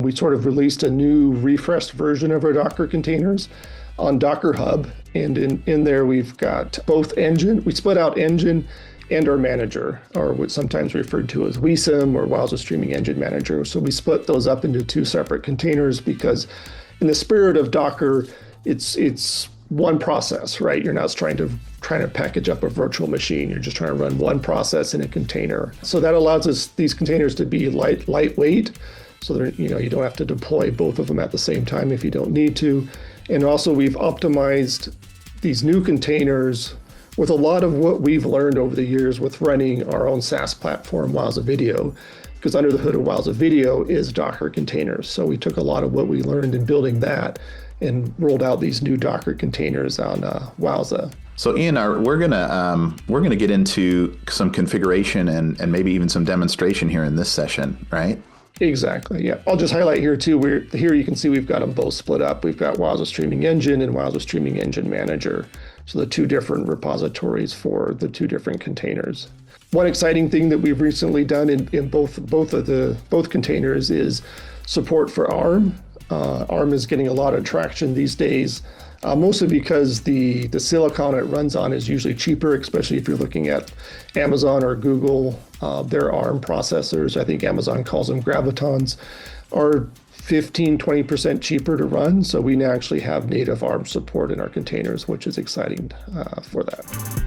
We sort of released a new refreshed version of our Docker containers on Docker Hub. And in there, we've got both engine. We split out engine and our manager, or what's sometimes referred to as WSIM or Wowza Streaming Engine Manager. So we split those up into two separate containers because in the spirit of Docker, it's one process, right? You're not trying to package up a virtual machine. You're just trying to run one process in a container. So that allows us these containers to be lightweight. So that, you don't have to deploy both of them at the same time if you don't need to. And also we've optimized these new containers with a lot of what we've learned over the years with running our own SaaS platform, Wowza Video, because under the hood of Wowza Video is Docker containers. So we took a lot of what we learned in building that and rolled out these new Docker containers on Wowza. So Ian, we're gonna get into some configuration and maybe even some demonstration here in this session, right? Exactly, yeah. I'll just highlight here too, here you can see we've got them both split up. We've got Wowza Streaming Engine and Wowza Streaming Engine Manager. So the two different repositories for the two different containers. One exciting thing that we've recently done in both containers is support for ARM. ARM is getting a lot of traction these days, mostly because the silicon it runs on is usually cheaper, especially if you're looking at Amazon or Google. Their ARM processors, I think Amazon calls them Gravitons, are 15-20% cheaper to run. So we now actually have native ARM support in our containers, which is exciting for that.